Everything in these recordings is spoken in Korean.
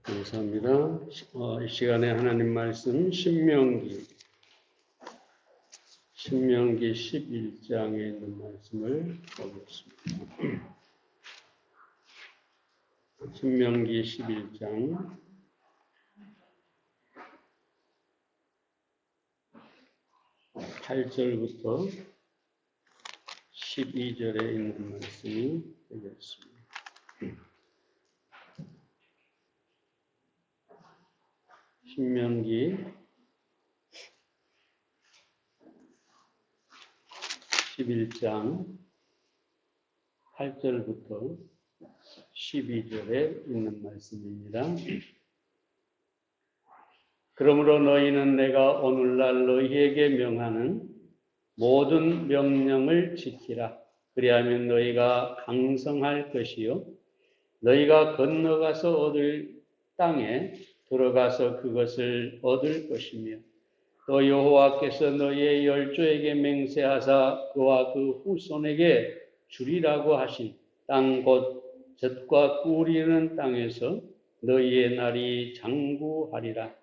감사합니다. 이 시간에 하나님 말씀 신명기 11장에 있는 말씀을 보겠습니다. 신명기 11장 8절부터 12절에 있는 말씀이 되겠습니다. 신명기 11장 8절부터 12절에 있는 말씀입니다. 그러므로 너희는 내가 오늘날 너희에게 명하는 모든 명령을 지키라. 그리하면 너희가 강성할 것이요 너희가 건너가서 얻을 땅에 들어가서 그것을 얻을 것이며 또 여호와께서 너희의 열조에게 맹세하사 그와 그 후손에게 주리라고 하신 땅 곧 젖과 꿀이 흐르는 땅에서 너희의 날이 장구하리라.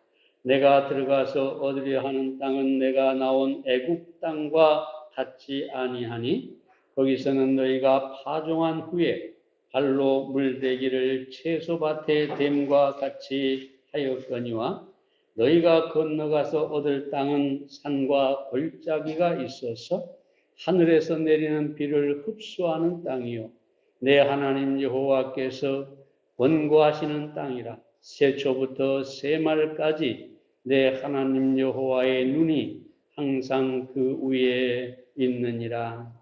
내가 들어가서 얻으려 하는 땅은 내가 나온 애굽 땅과 같지 아니하니 거기서는 너희가 파종한 후에 발로 물대기를 채소밭의 댐과 같이 하였거니와 너희가 건너가서 얻을 땅은 산과 골짜기가 있어서 하늘에서 내리는 비를 흡수하는 땅이요 내 하나님 여호와께서 권고하시는 땅이라. 세초부터 세말까지 내 하나님 여호와의 눈이 항상 그 위에 있느니라.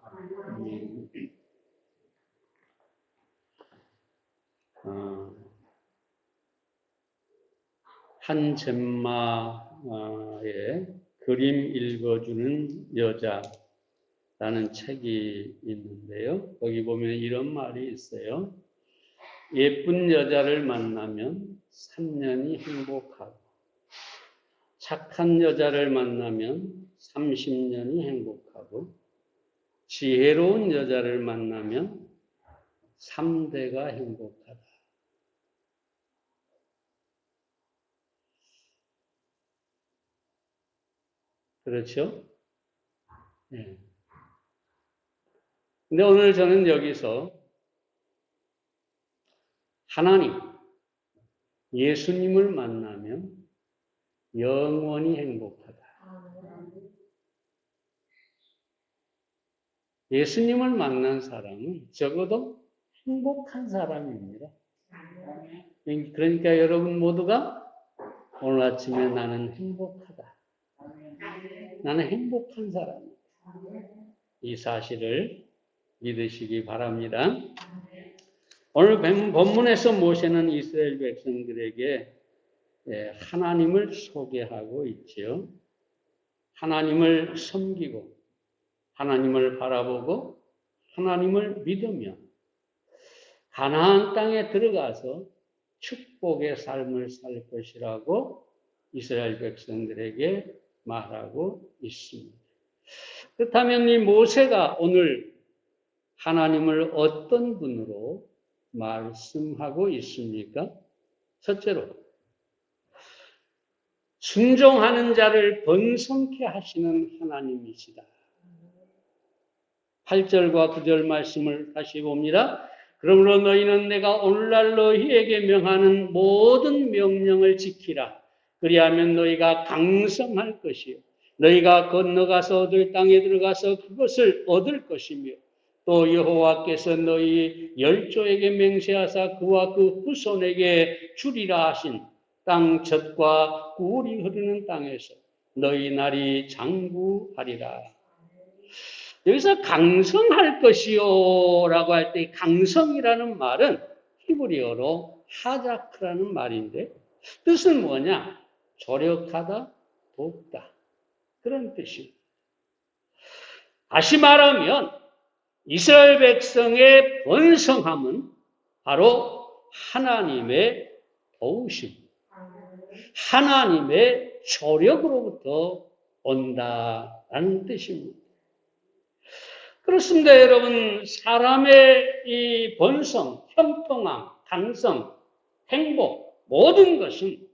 한 젬마의 그림 읽어주는 여자라는 책이 있는데요. 거기 보면 이런 말이 있어요. 예쁜 여자를 만나면 3년이 행복하고 착한 여자를 만나면 30년이 행복하고 지혜로운 여자를 만나면 3대가 행복하다. 그렇죠? 네. 근데 오늘 저는 여기서 하나님, 예수님을 만나면 영원히 행복하다. 예수님을 만난 사람은 적어도 행복한 사람입니다. 그러니까 여러분 모두가 오늘 아침에 나는 행복하다. 나는 행복한 사람이다. 이 사실을 믿으시기 바랍니다. 오늘 본문에서 모세는 이스라엘 백성들에게 하나님을 소개하고 있지요. 하나님을 섬기고 하나님을 바라보고 하나님을 믿으며 가나안 땅에 들어가서 축복의 삶을 살 것이라고 이스라엘 백성들에게 말하고 있습니다. 그렇다면 이 모세가 오늘 하나님을 어떤 분으로 말씀하고 있습니까? 첫째로 순종하는 자를 번성케 하시는 하나님이시다. 8절과 9절 말씀을 다시 봅니다. 그러므로 너희는 내가 오늘날 너희에게 명하는 모든 명령을 지키라. 그리하면 너희가 강성할 것이요 너희가 건너가서 얻을 땅에 들어가서 그것을 얻을 것이며 또 여호와께서 너희 열조에게 맹세하사 그와 그 후손에게 주리라 하신 땅 젖과 꿀이 흐르는 땅에서 너희 날이 장구하리라. 여기서 강성할 것이요 라고 할 때 강성이라는 말은 히브리어로 하자크라는 말인데 뜻은 뭐냐? 조력하다, 돕다. 그런 뜻입니다. 다시 말하면 이스라엘 백성의 번성함은 바로 하나님의 도우심, 하나님의 조력으로부터 온다라는 뜻입니다. 그렇습니다, 여러분. 사람의 이 본성, 형통함, 강성, 행복, 모든 것은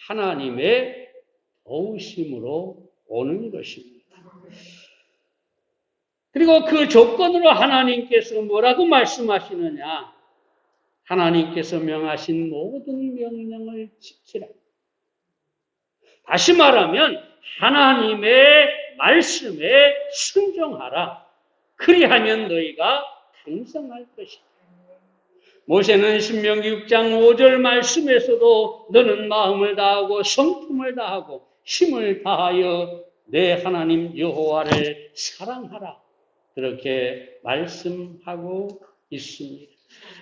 하나님의 도우심으로 오는 것입니다. 그리고 그 조건으로 하나님께서 뭐라고 말씀하시느냐? 하나님께서 명하신 모든 명령을 지키라. 다시 말하면 하나님의 말씀에 순종하라. 그리하면 너희가 강성할 것이다. 모세는 신명기 6장 5절 말씀에서도 너는 마음을 다하고 성품을 다하고 힘을 다하여 내 하나님 여호와를 사랑하라. 그렇게 말씀하고 있습니다.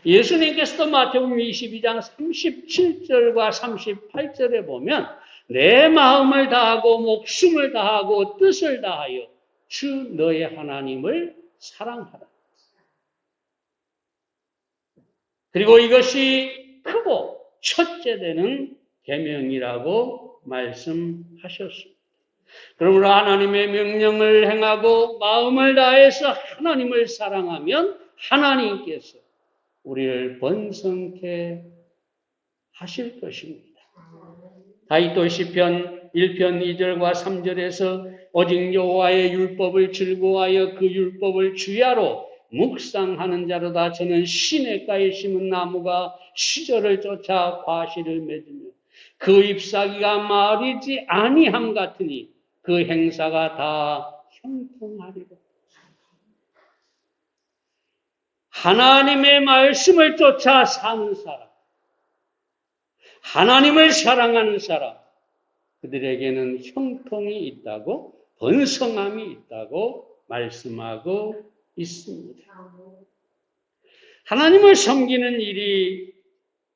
예수님께서도 마태복음 22장 37절과 38절에 보면 내 마음을 다하고 목숨을 다하고 뜻을 다하여 주 너의 하나님을 사랑하라. 그리고 이것이 크고 첫째 되는 계명이라고 말씀하셨습니다. 그러므로 하나님의 명령을 행하고 마음을 다해서 하나님을 사랑하면 하나님께서 우리를 번성케 하실 것입니다. 다윗도 시편 1편 2절과 3절에서 오직 여호와의 율법을 즐거워하여 그 율법을 주야로 묵상하는 자로다. 저는 시냇가에 심은 나무가 시절을 쫓아 과실을 맺으며 그 잎사귀가 마르지 아니함 같으니 그 행사가 다 형통하리라. 하나님의 말씀을 쫓아 사는 사람, 하나님을 사랑하는 사람, 그들에게는 형통이 있다고, 번성함이 있다고 말씀하고 있습니다. 하나님을 섬기는 일이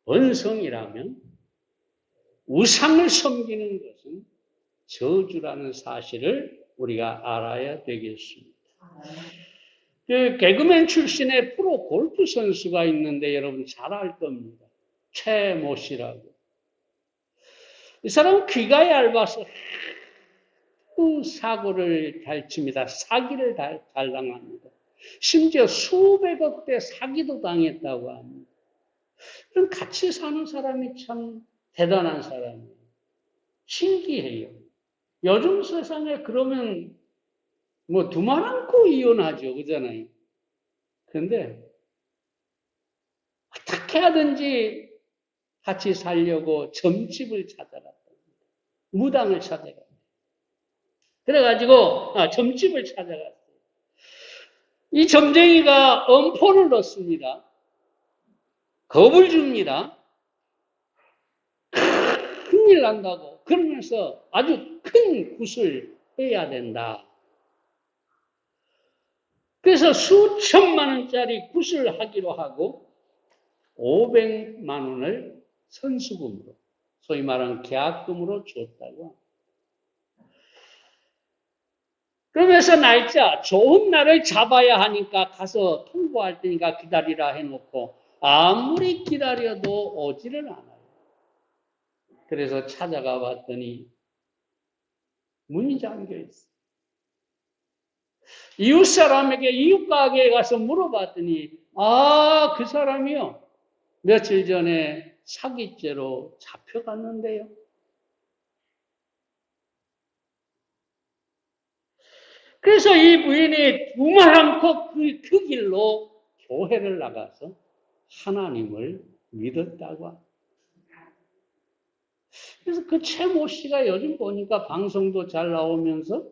번성이라면 우상을 섬기는 것은 저주라는 사실을 우리가 알아야 되겠습니다. 그 개그맨 출신의 프로 골프 선수가 있는데 여러분 잘 알 겁니다. 최모 씨라고. 이 사람은 귀가 얇아서 사고를 잘 칩니다. 사기를 잘 당합니다. 심지어 수백억대 사기도 당했다고 합니다. 그럼 같이 사는 사람이 참 대단한 사람이에요. 신기해요. 요즘 세상에 그러면 뭐 두말 않고 이혼하죠. 그잖아요. 그런데 어떻게 하든지 같이 살려고 점집을 찾아갔다. 무당을 찾아갔다. 그래가지고 점집을 찾아갔어요. 이 점쟁이가 엄포를 넣습니다. 겁을 줍니다. 큰일 난다고. 그러면서 아주 큰 굿을 해야 된다. 그래서 수천만 원짜리 굿을 하기로 하고 500만 원을 선수금으로, 소위 말하는 계약금으로 줬다고 합니다. 그러면서 날짜, 좋은 날을 잡아야 하니까 가서 통보할 테니까 기다리라 해놓고 아무리 기다려도 오지를 않아요. 그래서 찾아가 봤더니 문이 잠겨 있어요. 이웃 사람에게, 이웃 가게에 가서 물어봤더니 그 사람이요. 며칠 전에 사기죄로 잡혀갔는데요. 그래서 이 부인이 두말 않고 그 길로 교회를 나가서 하나님을 믿었다고 합니다. 그래서 그 최모 씨가 요즘 보니까 방송도 잘 나오면서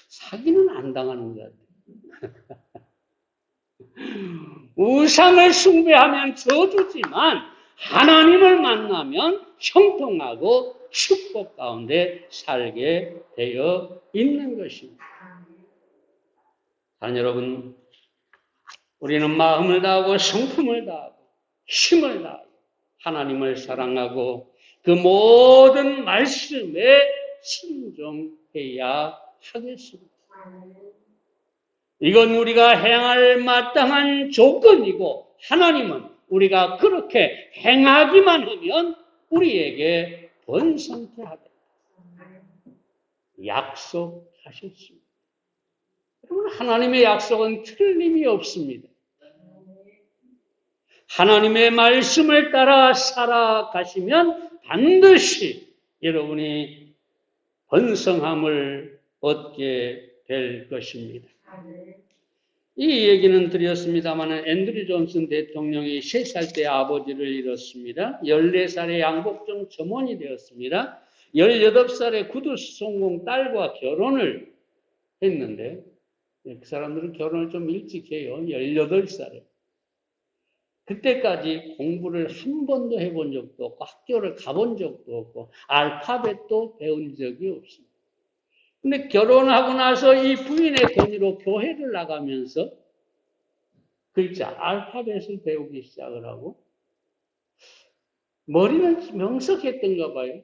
사기는 안 당하는 것 같아요. 우상을 숭배하면 저주지만 하나님을 만나면 형통하고 축복 가운데 살게 되어 있는 것입니다. 단 여러분, 우리는 마음을 다하고 성품을 다하고 힘을 다하고 하나님을 사랑하고 그 모든 말씀에 순종해야 하겠습니다. 이건 우리가 행할 마땅한 조건이고 하나님은 우리가 그렇게 행하기만 하면 우리에게 번성케 하겠다. 약속하셨습니다. 여러분, 하나님의 약속은 틀림이 없습니다. 하나님의 말씀을 따라 살아가시면 반드시 여러분이 번성함을 얻게 될 것입니다. 이 얘기는 드렸습니다만 앤드류 존슨 대통령이 3살 때 아버지를 잃었습니다. 14살에 양복점 점원이 되었습니다. 18살에 구두수송공 딸과 결혼을 했는데 그 사람들은 결혼을 좀 일찍 해요. 18살에. 그때까지 공부를 한 번도 해본 적도 없고 학교를 가본 적도 없고 알파벳도 배운 적이 없습니다. 근데 결혼하고 나서 이 부인의 권유로 교회를 나가면서 글자, 알파벳을 배우기 시작을 하고 머리는 명석했던가 봐요.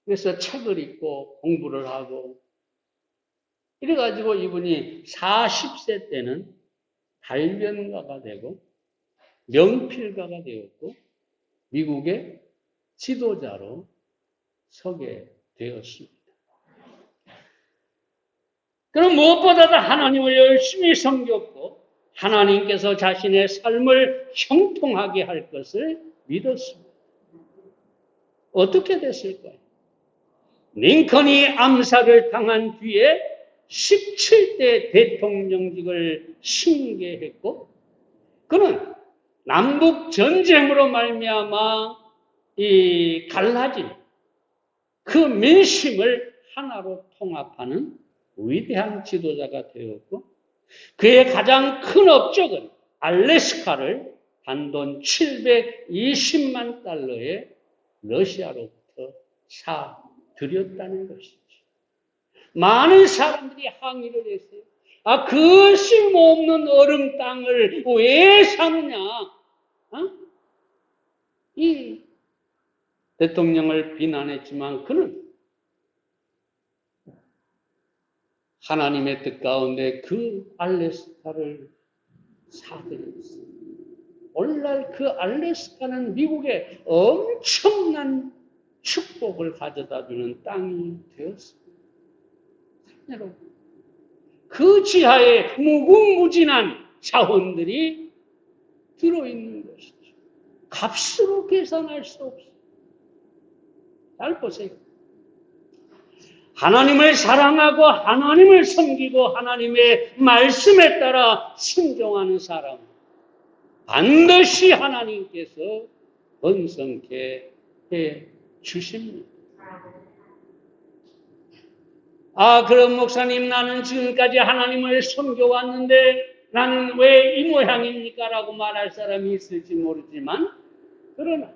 그래서 책을 읽고 공부를 하고 이래가지고 이분이 40세 때는 발견가가 되고 명필가가 되었고 미국의 지도자로 서게 되었습니다. 그럼 무엇보다도 하나님을 열심히 섬겼고 하나님께서 자신의 삶을 형통하게 할 것을 믿었습니다. 어떻게 됐을까요? 링컨이 암살을 당한 뒤에 17대 대통령직을 승계했고 그는 남북 전쟁으로 말미암아 이 갈라진 그 민심을 하나로 통합하는 위대한 지도자가 되었고 그의 가장 큰 업적은 알래스카를 단돈 720만 달러에 러시아로부터 사들였다는 것이죠. 많은 사람들이 항의를 했어요. 그 쓸모없는 얼음 땅을 왜 사느냐? 이 대통령을 비난했지만 그는 하나님의 뜻 가운데 그 알래스카를 사들였어요. 오늘날 그 알래스카는 미국의 엄청난 축복을 가져다주는 땅이 되었습니다. 여러분, 그 지하에 무궁무진한 자원들이 들어있는 것이죠. 값으로 계산할 수 없어요. 잘 보세요. 하나님을 사랑하고 하나님을 섬기고 하나님의 말씀에 따라 순종하는 사람 반드시 하나님께서 번성케 해 주십니다. 그럼 목사님 나는 지금까지 하나님을 섬겨왔는데 나는 왜 이 모양입니까? 라고 말할 사람이 있을지 모르지만 그러나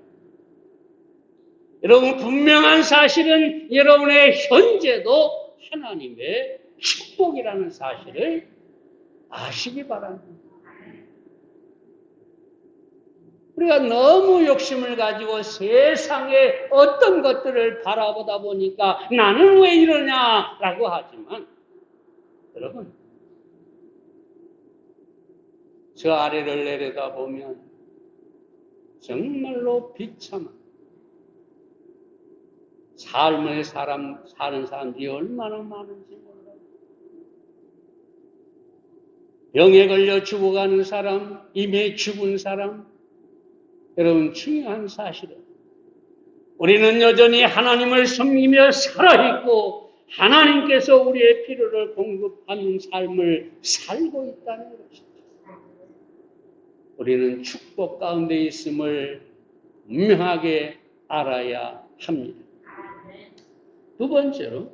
여러분 분명한 사실은 여러분의 현재도 하나님의 축복이라는 사실을 아시기 바랍니다. 우리가 너무 욕심을 가지고 세상의 어떤 것들을 바라보다 보니까 나는 왜 이러냐라고 하지만 여러분 저 아래를 내려다보면 정말로 비참한 삶을 사는 사람들이 얼마나 많은지 몰라요. 병에 걸려 죽어가는 사람, 이미 죽은 사람, 여러분 중요한 사실은 우리는 여전히 하나님을 섬기며 살아있고 하나님께서 우리의 필요를 공급하는 삶을 살고 있다는 것이죠. 우리는 축복 가운데 있음을 분명하게 알아야 합니다. 두 번째로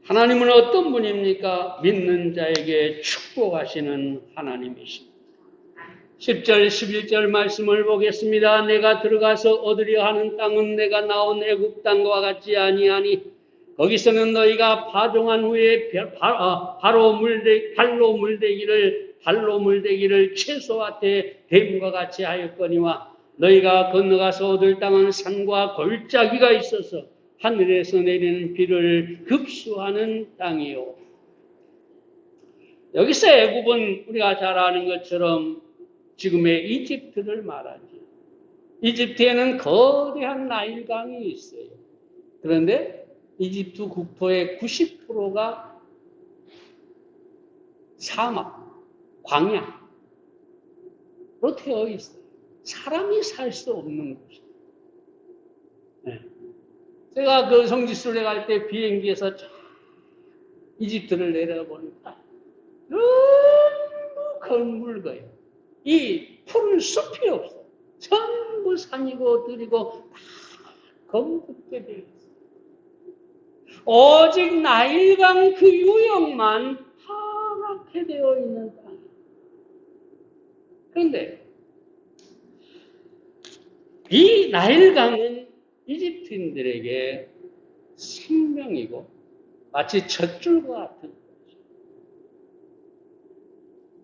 하나님은 어떤 분입니까? 믿는 자에게 축복하시는 하나님이십니다. 10절, 11절 말씀을 보겠습니다. 내가 들어가서 얻으려 하는 땅은 내가 나온 애굽 땅과 같지 아니하니 거기서는 너희가 파종한 후에 발로 물대기를 채소밭에 뱀과 같이 하였거니와 너희가 건너가서 얻을 땅은 산과 골짜기가 있어서 하늘에서 내리는 비를 흡수하는 땅이요. 여기서 애굽은 우리가 잘 아는 것처럼 지금의 이집트를 말하죠. 이집트에는 거대한 나일강이 있어요. 그런데 이집트 국토의 90%가 사막, 광야로 되어 있어요. 사람이 살 수 없는 곳이에요. 네. 제가 그 성지순례 갈 때 비행기에서 이집트를 내려보니까 너무 건물거예요. 이 푸른 숲이 없어요. 전부 산이고 들이고 다 검게 되어 있어요. 오직 나일강 그 유역만 파랗게 되어 있는 땅이에요. 그런데 이 나일강은 이집트인들에게 생명이고 마치 젖줄과 같은 것이죠.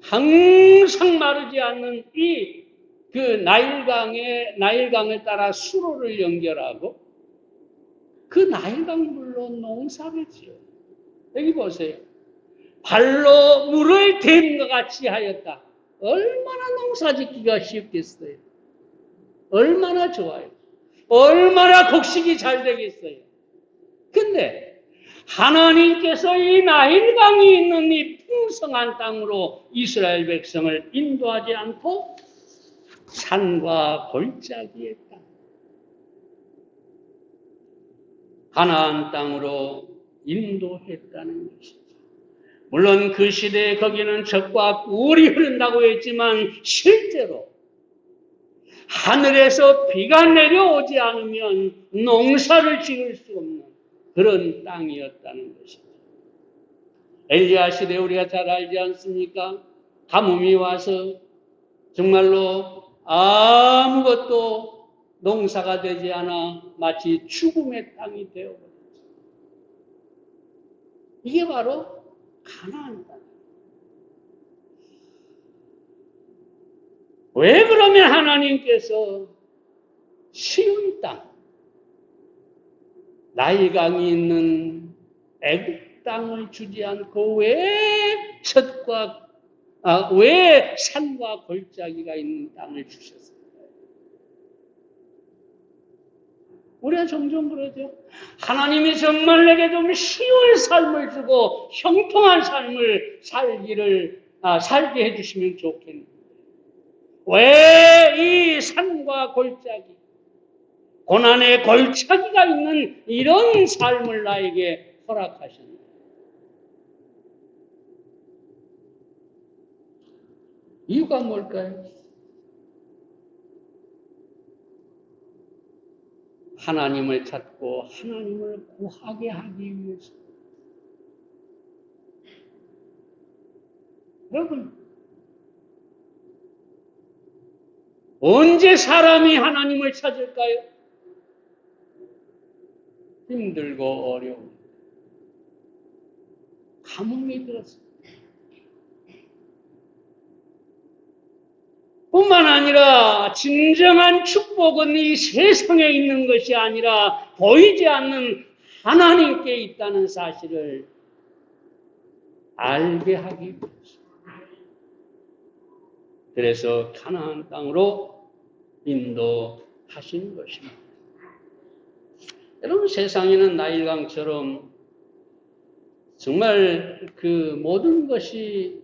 항상 마르지 않는 그 나일강을 따라 수로를 연결하고 그 나일강 물로 농사를 지어요. 여기 보세요. 발로 물을 댐과 같이 하였다. 얼마나 농사 짓기가 쉽겠어요. 얼마나 좋아요. 얼마나 곡식이 잘 되겠어요. 근데 하나님께서 이 나일강이 있는 이 풍성한 땅으로 이스라엘 백성을 인도하지 않고 산과 골짜기의 땅, 가나안 땅으로 인도했다는 것이죠. 물론 그 시대에 거기는 젖과 꿀이 흐른다고 했지만 실제로 하늘에서 비가 내려오지 않으면 농사를 지을 수 없는 그런 땅이었다는 것이죠. 엘리야 시대 우리가 잘 알지 않습니까? 가뭄이 와서 정말로 아무것도 농사가 되지 않아 마치 죽음의 땅이 되어버렸죠. 이게 바로 가나안 땅. 왜 그러면 하나님께서 쉬운 땅, 나일강이 있는 애굽 땅을 주지 않고 왜 산과 골짜기가 있는 땅을 주셨어요? 우리가 종종 그러죠. 하나님이 정말 내게 좀 쉬운 삶을 주고 형통한 삶을 살게 해주시면 좋겠는데 왜 이 산과 골짜기, 고난의 골짜기가 있는 이런 삶을 나에게 허락하셨나요? 이유가 뭘까요? 하나님을 찾고 하나님을 구하게 하기 위해서. 여러분, 언제 사람이 하나님을 찾을까요? 힘들고 어려운 가뭄이 들었습니다. 뿐만 아니라 진정한 축복은 이 세상에 있는 것이 아니라 보이지 않는 하나님께 있다는 사실을 알게 하기 위해서. 그래서 가나안 땅으로 인도하신 것입니다. 여러분, 세상에는 나일강처럼 정말 그 모든 것이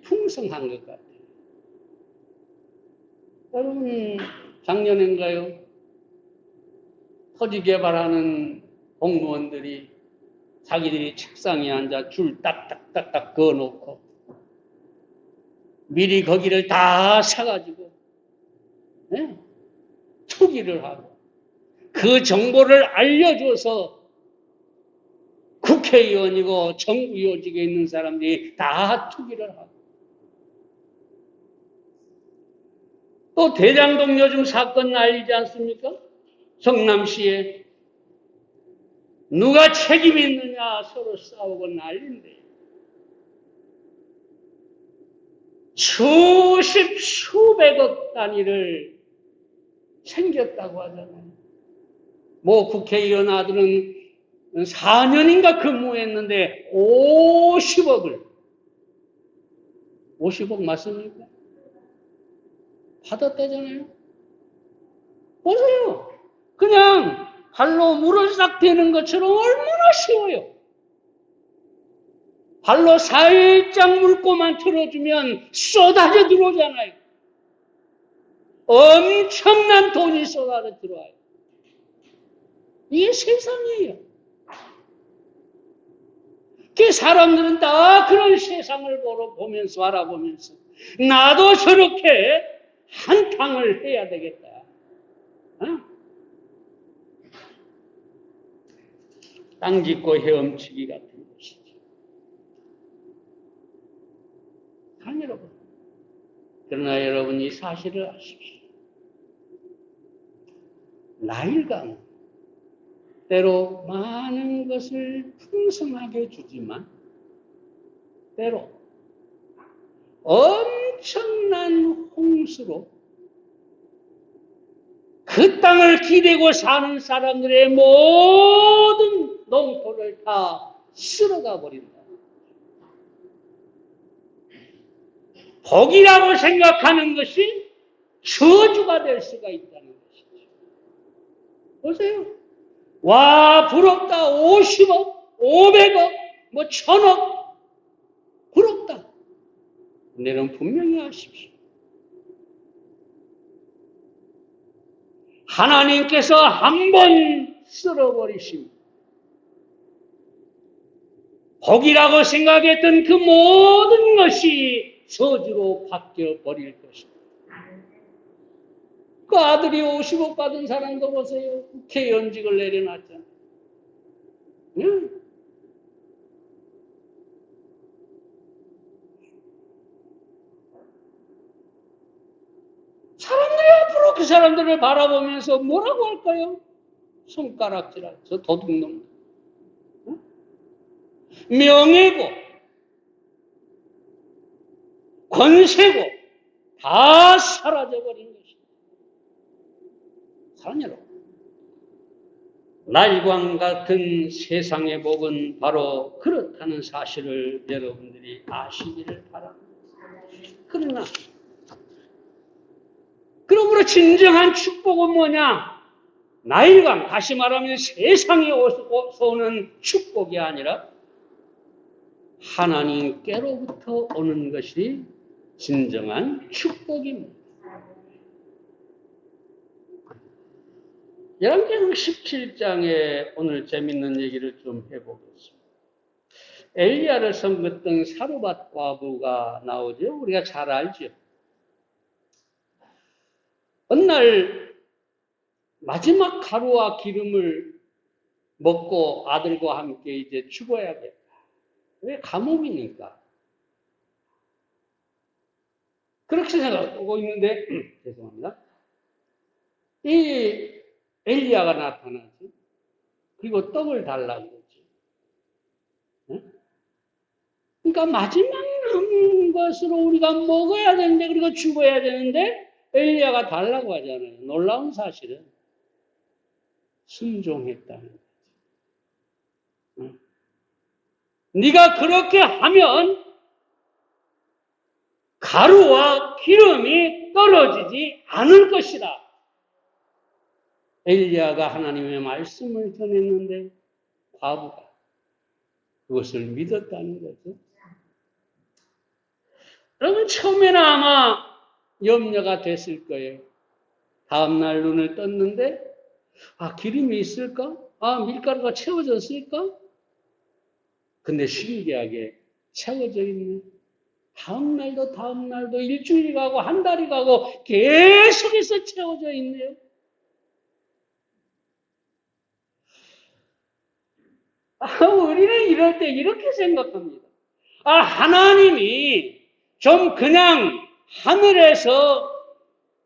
풍성한 것 같아요. 여러분, 작년인가요? 토지 개발하는 공무원들이 자기들이 책상에 앉아 줄 딱딱딱딱 그어놓고 미리 거기를 다 사가지고 투기를 하고 그 정보를 알려줘서 국회의원이고 정부 요직에 있는 사람들이 다 투기를 하고 또 대장동 요즘 사건 알리지 않습니까? 성남시에 누가 책임 있느냐 서로 싸우고 난리인데 수백억 단위를 챙겼다고 하잖아요. 뭐 국회의원 아들은 4년인가 근무했는데 50억 맞습니까? 받았다잖아요. 보세요. 그냥 발로 물을 싹 대는 것처럼 얼마나 쉬워요. 발로 살짝 물고만 틀어주면 쏟아져 들어오잖아요. 엄청난 돈이 쏟아져 들어와요. 이게 세상이에요. 그 사람들은 다 그런 세상을 보면서 알아보면서 나도 저렇게 한탕을 해야 되겠다. 땅 짓고 헤엄치기 같은 것이죠. 여러분. 그러나 여러분 이 사실을 아십시오. 나일강 때로 많은 것을 풍성하게 주지만 때로 엄청난 홍수로 그 땅을 기대고 사는 사람들의 모든 농토를 다 쓸어가 버린다. 복이라고 생각하는 것이 저주가 될 수가 있다는 것이죠. 보세요. 와, 부럽다. 50억, 500억, 뭐 1000억. 부럽다. 근데는 분명히 아십시오. 하나님께서 한 번 쓸어버리십니다. 복이라고 생각했던 그 모든 것이 저주로 바뀌어 버릴 것입니다. 그 아들이 50억 받은 사람도 보세요. 국회의원직을 내려놨잖아요. 응? 사람들이 앞으로 그 사람들을 바라보면서 뭐라고 할까요? 손가락질하죠. 저 도둑놈. 응? 명예고 권세고 다 사라져버린 것입니다. 사랑 여러분, 날과 같은 세상의 복은 바로 그렇다는 사실을 여러분들이 아시기를 바랍니다. 그러므로 진정한 축복은 뭐냐? 나일강, 다시 말하면 세상에 오는 축복이 아니라 하나님께로부터 오는 것이 진정한 축복입니다. 열왕기상 17장에 오늘 재밌는 얘기를 좀 해보겠습니다. 엘리야를 섬겼던 사르밧 과부가 나오죠. 우리가 잘 알죠. 어느 날 마지막 가루와 기름을 먹고 아들과 함께 이제 죽어야겠다. 왜? 감옥이니까. 그렇게 생각하고 있는데 죄송합니다. 이 엘리야가 나타나지. 그리고 떡을 달라고 그러지. 그러니까 마지막 남은 것으로 우리가 먹어야 되는데 그리고 죽어야 되는데 엘리야가 달라고 하잖아요. 놀라운 사실은 순종했다는 거지. 네가 그렇게 하면 가루와 기름이 떨어지지 않을 것이다. 엘리야가 하나님의 말씀을 전했는데 과부가 그것을 믿었다는 거죠. 여러분 처음에는 아마 염려가 됐을 거예요. 다음날 눈을 떴는데 기름이 있을까? 밀가루가 채워졌을까? 근데 신기하게 채워져 있네. 다음날도 일주일이 가고 한 달이 가고 계속해서 채워져 있네요. 우리는 이럴 때 이렇게 생각합니다. 하나님이 좀 그냥 하늘에서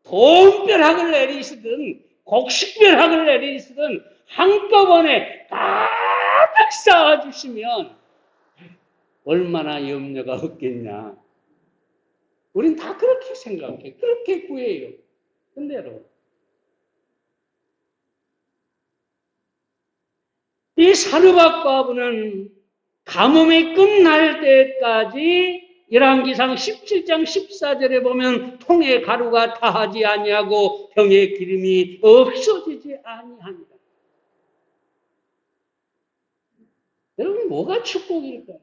돈벼락을 내리시든 곡식벼락을 내리시든 한꺼번에 가득 쌓아주시면 얼마나 염려가 없겠냐. 우린 다 그렇게 생각해. 그렇게 구해요. 근데 여러분, 이 사르밧 과부는 가뭄이 끝날 때까지 열왕기상 17장 14절에 보면 통에 가루가 다하지 아니하고 병에 기름이 없어지지 아니합니다. 여러분 뭐가 축복일까요?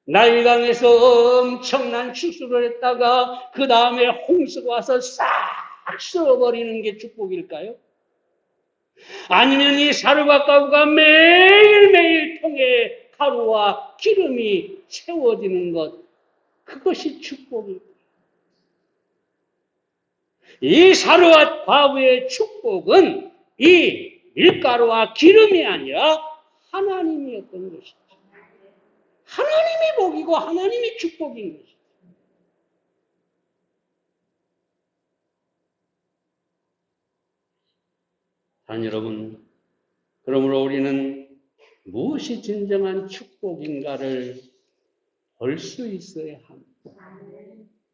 나일강에서 엄청난 추수를 했다가 그 다음에 홍수가 와서 싹 쓸어버리는 게 축복일까요? 아니면 이 사르밧 가루가 매일매일 통에 가루와 기름이 채워지는 것, 그것이 축복일까요? 이 사르밧 과부의 축복은 이 밀가루와 기름이 아니라 하나님이었던 것이죠. 하나님이 복이고 하나님이 축복인 것이죠. 여러분, 그러므로 우리는 무엇이 진정한 축복인가를 볼 수 있어야 합니다.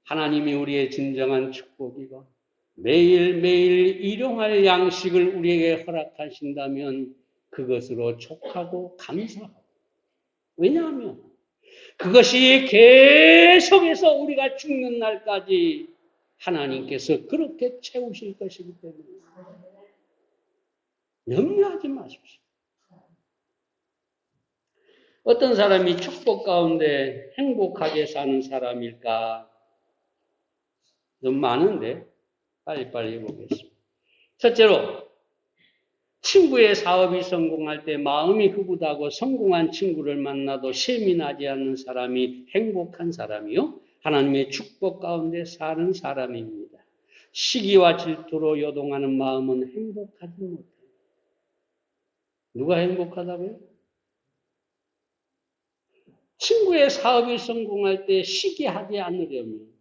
하나님이 우리의 진정한 축복이고 매일매일 일용할 양식을 우리에게 허락하신다면 그것으로 족하고 감사하고, 왜냐하면 그것이 계속해서 우리가 죽는 날까지 하나님께서 그렇게 채우실 것이기 때문에 염려하지 마십시오. 어떤 사람이 축복 가운데 행복하게 사는 사람일까? 좀 많은데 빨리빨리 보겠습니다. 첫째로, 친구의 사업이 성공할 때 마음이 흐뭇하고 성공한 친구를 만나도 셈이 나지 않는 사람이 행복한 사람이요, 하나님의 축복 가운데 사는 사람입니다. 시기와 질투로 요동하는 마음은 행복하지 못해요. 누가 행복하다고요? 친구의 사업이 성공할 때 시기하지 않으려면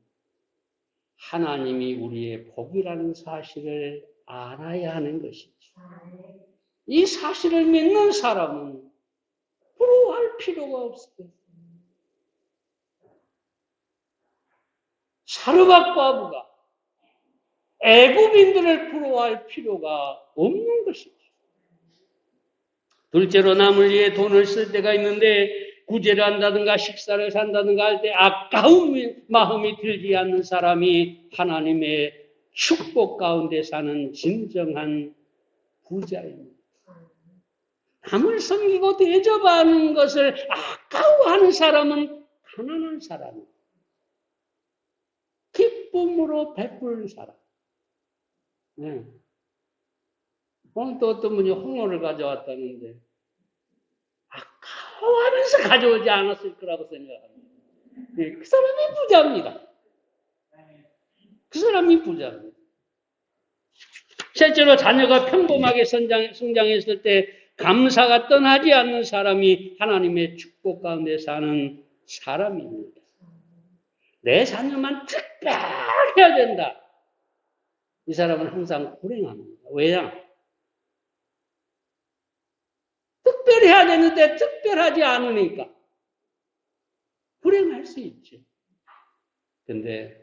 하나님이 우리의 복이라는 사실을 알아야 하는 것이죠. 이 사실을 믿는 사람은 부러워할 필요가 없어요. 사르밧 과부가 애굽인들을 부러워할 필요가 없는 것이죠. 둘째로, 남을 위해 돈을 쓸 때가 있는데 구제를 한다든가 식사를 산다든가 할 때 아까운 마음이 들지 않는 사람이 하나님의 축복 가운데 사는 진정한 부자입니다. 남을 섬기고 대접하는 것을 아까워하는 사람은 가난한 사람입니다. 기쁨으로 베푸는 사람. 네. 오늘 또 어떤 분이 홍어를 가져왔다는데 아까워하면서 가져오지 않았을 거라고 생각합니다. 네, 그 사람이 부자입니다. 그 사람이 부자입니다. 실제로 자녀가 평범하게 성장했을 때 감사가 떠나지 않는 사람이 하나님의 축복 가운데 사는 사람입니다. 내 자녀만 특별해야 된다. 이 사람은 항상 불행합니다. 왜냐? 특별해야 되는데 특별하지 않으니까 불행할 수 있지. 근데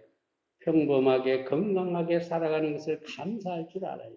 평범하게 건강하게 살아가는 것을 감사할 줄 알아야 돼.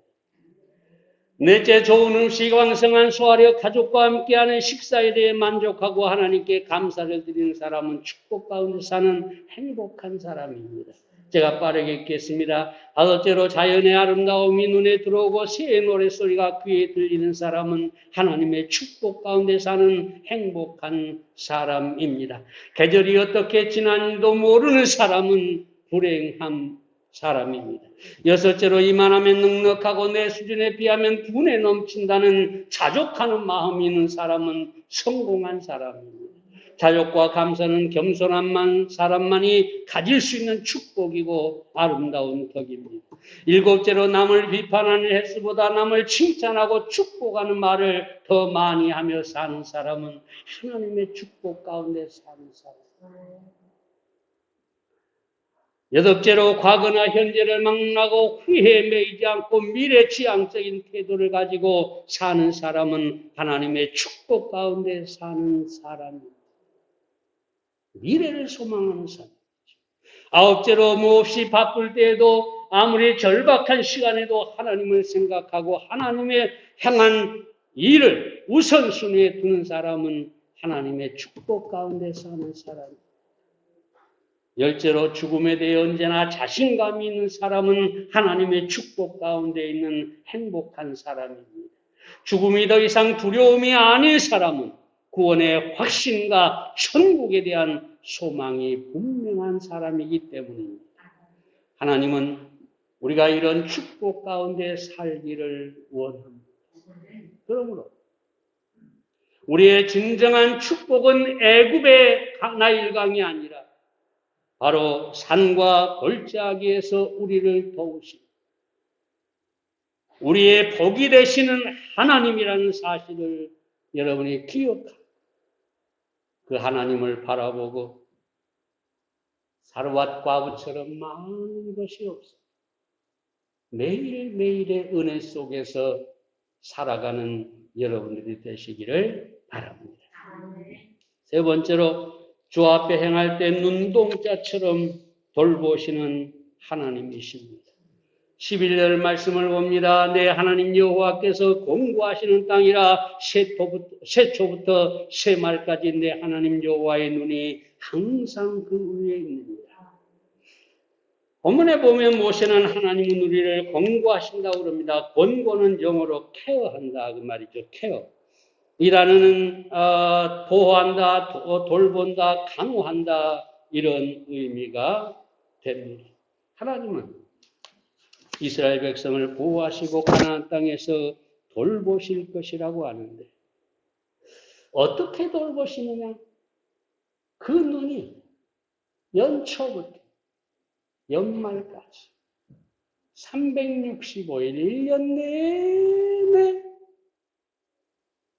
넷째, 좋은 음식, 왕성한 소화력, 가족과 함께하는 식사에 대해 만족하고 하나님께 감사를 드리는 사람은 축복 가운데 사는 행복한 사람입니다. 제가 빠르게 읽겠습니다. 다섯째로, 자연의 아름다움이 눈에 들어오고 새의 노랫소리가 귀에 들리는 사람은 하나님의 축복 가운데 사는 행복한 사람입니다. 계절이 어떻게 지나는지도 모르는 사람은 불행한 사람입니다. 여섯째로, 이만하면 넉넉하고 내 수준에 비하면 분에 넘친다는 자족하는 마음이 있는 사람은 성공한 사람입니다. 자족과 감사는 겸손한 사람만이 가질 수 있는 축복이고 아름다운 덕입니다. 일곱째로, 남을 비판하는 횟수보다 남을 칭찬하고 축복하는 말을 더 많이 하며 사는 사람은 하나님의 축복 가운데 사는 사람. 여덟째로, 과거나 현재를 막론하고 후회에 매이지 않고 미래지향적인 태도를 가지고 사는 사람은 하나님의 축복 가운데 사는 사람입니다. 미래를 소망하는 사람이죠. 아홉째로, 몹시 바쁠 때에도 아무리 절박한 시간에도 하나님을 생각하고 하나님의 향한 일을 우선순위에 두는 사람은 하나님의 축복 가운데 사는 사람입니다. 열째로, 죽음에 대해 언제나 자신감이 있는 사람은 하나님의 축복 가운데 있는 행복한 사람입니다. 죽음이 더 이상 두려움이 아닌 사람은 구원의 확신과 천국에 대한 소망이 분명한 사람이기 때문입니다. 하나님은 우리가 이런 축복 가운데 살기를 원합니다. 그러므로 우리의 진정한 축복은 애굽의 나일강이 아니라 바로 산과 골짜기에서 우리를 도우시고 우리의 복이 되시는 하나님이라는 사실을 여러분이 기억하고 그 하나님을 바라보고 사르밧 과부처럼 많은 것이 없어 매일매일의 은혜 속에서 살아가는 여러분들이 되시기를 바랍니다. 세 번째로 주 앞에 행할 때 눈동자처럼 돌보시는 하나님이십니다. 11절 말씀을 봅니다. 내 하나님 여호와께서 공고하시는 땅이라 새초부터 새말까지 내 하나님 여호와의 눈이 항상 그 위에 있느니라. 본문에 보면 모세는 하나님은 우리를 권고하신다고 그럽니다. 권고는 영어로 케어한다 그 말이죠. 케어. 이라는 보호한다, 돌본다, 강호한다 이런 의미가 됩니다. 하나님은 이스라엘 백성을 보호하시고 가나안 땅에서 돌보실 것이라고 하는데 어떻게 돌보시느냐? 그 눈이 연초부터 연말까지 365일 1년 내내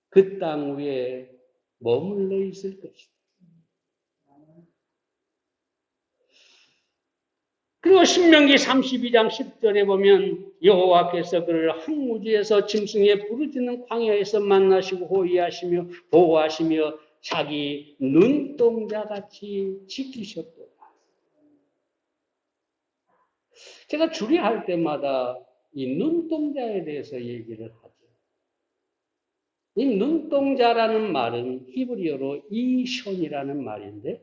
그 땅 위에 머물러 있을 것이다. 그리고 신명기 32장 10절에 보면 여호와께서 그를 항우지에서 짐승의 부르짖는 광야에서 만나시고 호위하시며 보호하시며 자기 눈동자같이 지키셨도다. 제가 주례할 때마다 이 눈동자에 대해서 얘기를 하죠. 이 눈동자라는 말은 히브리어로 이숀이라는 말인데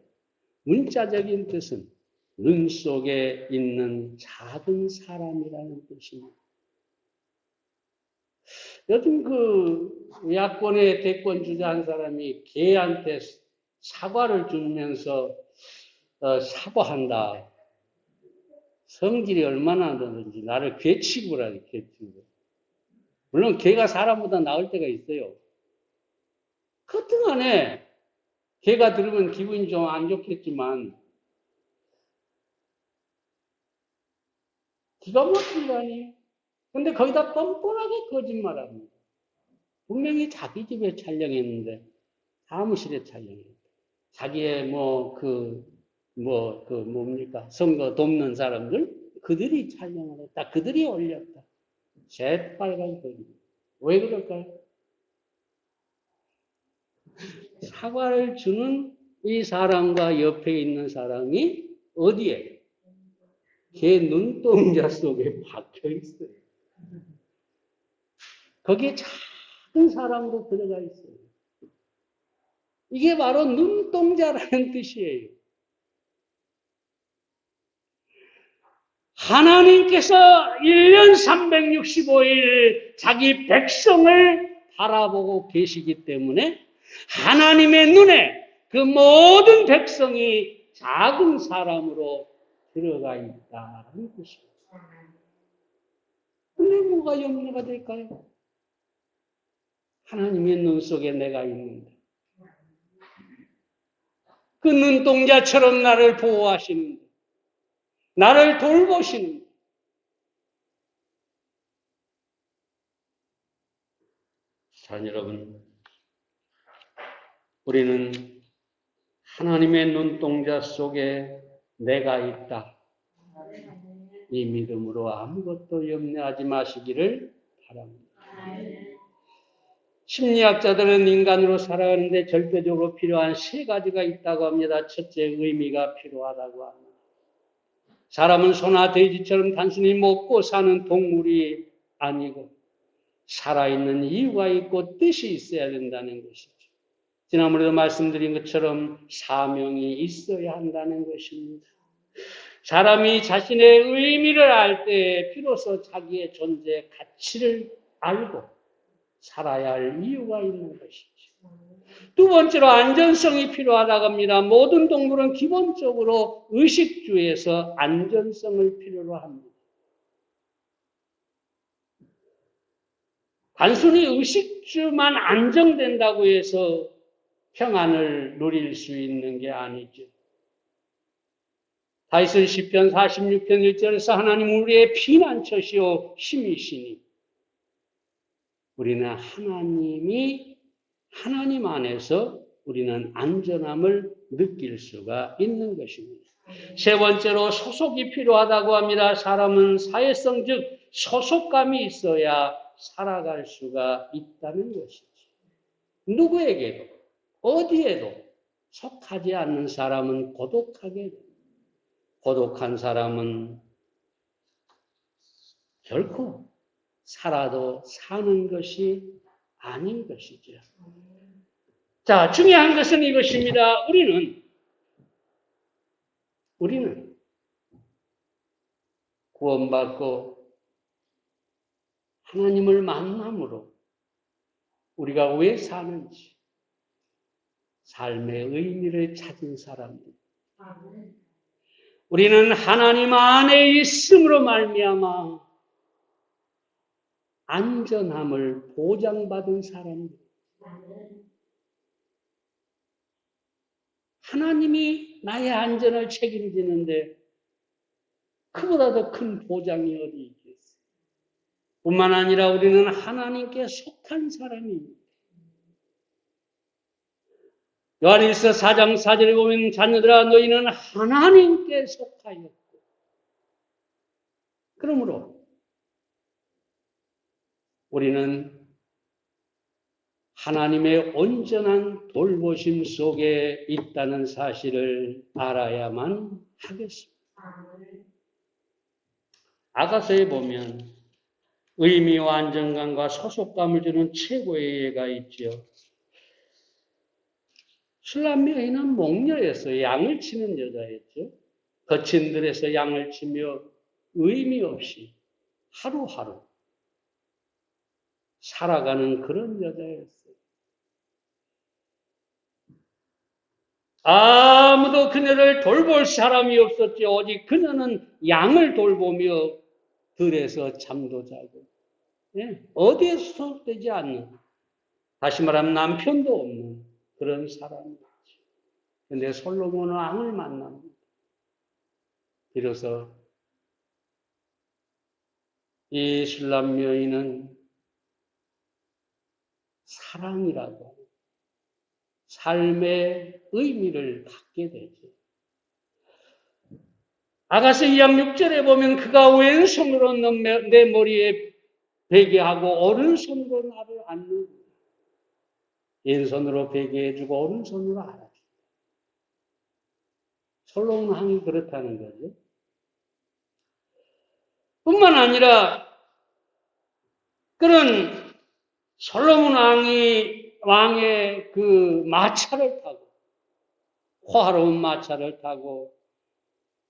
문자적인 뜻은 눈 속에 있는 작은 사람이라는 뜻입니다. 요즘 그 야권의 대권 주자 한 사람이 개한테 사과를 주면서 사과한다. 성질이 얼마나 되는지 나를 개치고라 개치고. 물론 개가 사람보다 나을 때가 있어요. 그동안에 개가 들으면 기분이 좀 안 좋겠지만 기가 막힌 거 아니에요? 근데 거기다 뻔뻔하게 거짓말합니다. 분명히 자기 집에 촬영했는데 사무실에 촬영했다. 자기의 뭡니까? 선거 돕는 사람들 그들이 촬영을 했다. 그들이 올렸다. 새빨간 거짓말. 왜 그럴까요? 사과를 주는 이 사람과 옆에 있는 사람이 어디에? 걔 눈동자 속에 박혀 있어요. 거기에 작은 사람으로 들어가 있어요. 이게 바로 눈동자라는 뜻이에요. 하나님께서 1년 365일 자기 백성을 바라보고 계시기 때문에 하나님의 눈에 그 모든 백성이 작은 사람으로 들어가 있다는 뜻입니다. 근데 뭐가 염려가 될까요? 하나님의 눈 속에 내가 있는데 그 눈동자처럼 나를 보호하시는데 나를 돌보시는데 자, 여러분 우리는 하나님의 눈동자 속에 내가 있다. 이 믿음으로 아무것도 염려하지 마시기를 바랍니다. 심리학자들은 인간으로 살아가는데 절대적으로 필요한 세 가지가 있다고 합니다. 첫째, 의미가 필요하다고 합니다. 사람은 소나 돼지처럼 단순히 먹고 사는 동물이 아니고 살아있는 이유가 있고 뜻이 있어야 된다는 것이죠. 지난번에도 말씀드린 것처럼 사명이 있어야 한다는 것입니다. 사람이 자신의 의미를 알 때 비로소 자기의 존재 가치를 알고 살아야 할 이유가 있는 것이죠. 두 번째로 안전성이 필요하다고 합니다. 모든 동물은 기본적으로 의식주에서 안전성을 필요로 합니다. 단순히 의식주만 안정된다고 해서 평안을 누릴 수 있는 게 아니죠. 다윗은 시편 46편 1절에서 하나님 우리의 피난처시오 힘이시니 우리는 하나님 안에서 우리는 안전함을 느낄 수가 있는 것입니다. 세 번째로 소속이 필요하다고 합니다. 사람은 사회성 즉 소속감이 있어야 살아갈 수가 있다는 것이죠. 누구에게도 어디에도 속하지 않는 사람은 고독하게 됩니다. 고독한 사람은 결코 살아도 사는 것이 아닌 것이죠. 자, 중요한 것은 이것입니다. 우리는 구원받고 하나님을 만남으로 우리가 왜 사는지 삶의 의미를 찾은 사람들. 우리는 하나님 안에 있음으로 말미암아 안전함을 보장받은 사람들. 하나님이 나의 안전을 책임지는데 그보다 더 큰 보장이 어디 있겠어요? 뿐만 아니라 우리는 하나님께 속한 사람입니다. 요한일서 4장 4절에 보면 자녀들아 너희는 하나님께 속하였고 그러므로 우리는 하나님의 온전한 돌보심 속에 있다는 사실을 알아야만 하겠습니다. 아가서에 보면 의미와 안정감과 소속감을 주는 최고의 예가 있죠. 술람 여인은 목녀였어요. 양을 치는 여자였죠. 거친 들에서 양을 치며 의미 없이 하루하루 살아가는 그런 여자였어요. 아무도 그녀를 돌볼 사람이 없었죠. 오직 그녀는 양을 돌보며 들에서 잠도 자고 어디에서 소속되지 않는, 다시 말하면 남편도 없는 그런 사람이었죠. 그런데 솔로몬 왕을 만납니다. 비로소 이 술람 여인은 사랑이라고 삶의 의미를 갖게 되죠. 아가서 2장 6절에 보면 그가 왼손으로 내 머리에 베게 하고 오른손으로 나를 안는 거예요. 왼손으로 베게 해주고 오른손으로 안아줍니다. 솔로몬 왕이 그렇다는 거죠. 뿐만 아니라 그런 솔로몬 왕의 그 마차를 타고 호화로운 마차를 타고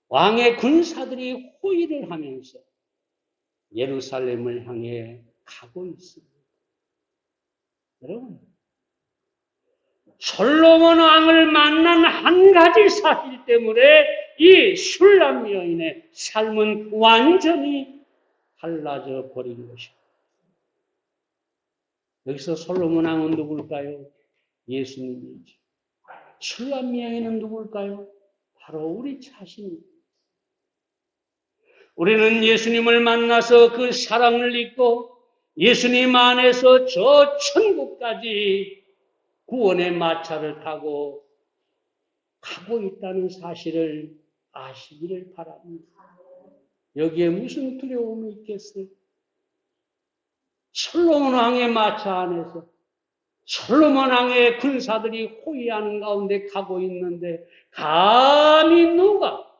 왕의 군사들이 호위를 하면서 예루살렘을 향해 가고 있습니다. 여러분, 솔로몬 왕을 만난 한 가지 사실 때문에 이 술람 여인의 삶은 완전히 달라져 버린 것입니다. 여기서 솔로몬 왕은 누굴까요? 예수님이죠. 술람 여인은 누굴까요? 바로 우리 자신입니다. 우리는 예수님을 만나서 그 사랑을 잊고 예수님 안에서 저 천국까지 구원의 마차를 타고 가고 있다는 사실을 아시기를 바랍니다. 여기에 무슨 두려움이 있겠어요? 솔로몬 왕의 마차 안에서 솔로몬 왕의 군사들이 호위하는 가운데 가고 있는데 감히 누가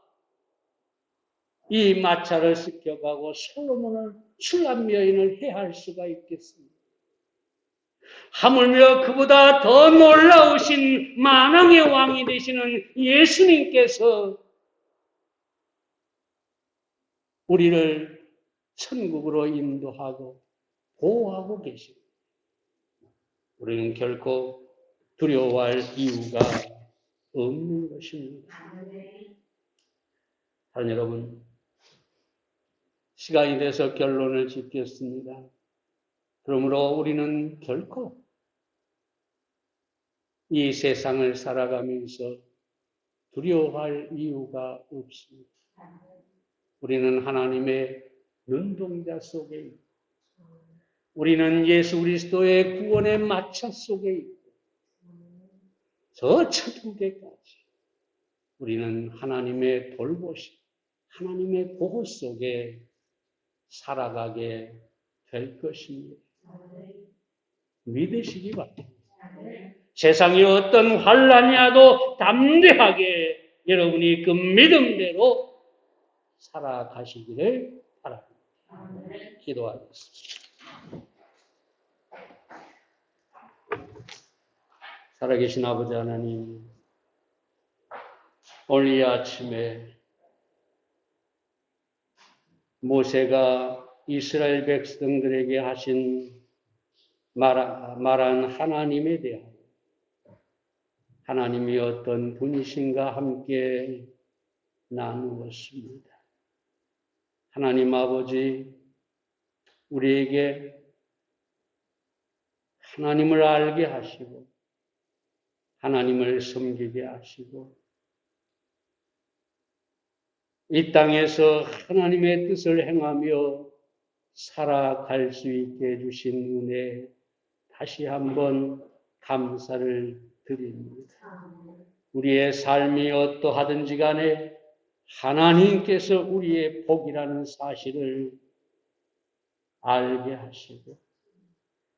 이 마차를 습격하고 솔로몬을 술람 여인을 해할 수가 있겠습니까? 하물며 그보다 더 놀라우신 만왕의 왕이 되시는 예수님께서 우리를 천국으로 인도하고 보호하고 계십니다. 우리는 결코 두려워할 이유가 없는 것입니다. 사랑 여러분, 시간이 돼서 결론을 짓겠습니다. 그러므로 우리는 결코 이 세상을 살아가면서 두려워할 이유가 없습니다. 우리는 하나님의 눈동자 속에 있고, 우리는 예수 그리스도의 구원의 마차 속에 있고, 저 천국에까지 우리는 하나님의 돌보심, 하나님의 보호 속에 살아가게 될 것입니다. 믿으시기 바랍니다. 세상에 어떤 환난이 와도 담대하게 여러분이 그 믿음대로 살아가시기를 바랍니다. 기도하겠습니다. 살아계신 아버지 하나님, 오늘 이 아침에 모세가 이스라엘 백성들에게 하신 말한 하나님에 대하여 하나님이 어떤 분이신가 함께 나누었습니다. 하나님 아버지, 우리에게 하나님을 알게 하시고 하나님을 섬기게 하시고 이 땅에서 하나님의 뜻을 행하며 살아갈 수 있게 해주신 은혜 다시 한번 감사를 드립니다. 우리의 삶이 어떠하든지 간에 하나님께서 우리의 복이라는 사실을 알게 하시고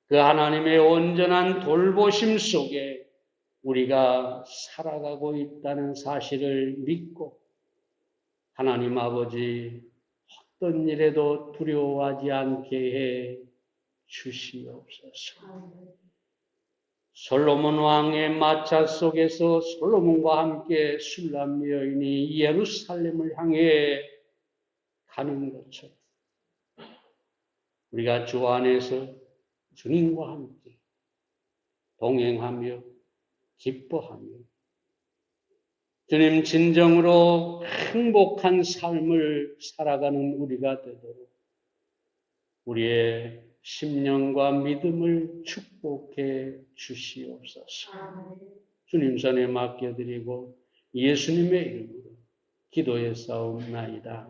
그 하나님의 온전한 돌보심 속에 우리가 살아가고 있다는 사실을 믿고 하나님 아버지 어떤 일에도 두려워하지 않게 해 주시옵소서. 솔로몬 왕의 마차 속에서 솔로몬과 함께 술람 여인이 예루살렘을 향해 가는 것처럼 우리가 주 안에서 주님과 함께 동행하며 기뻐하며 주님 진정으로 행복한 삶을 살아가는 우리가 되도록 우리의 심령과 믿음을 축복해 주시옵소서. 주님 손에 맡겨드리고 예수님의 이름으로 기도에 싸움나이다.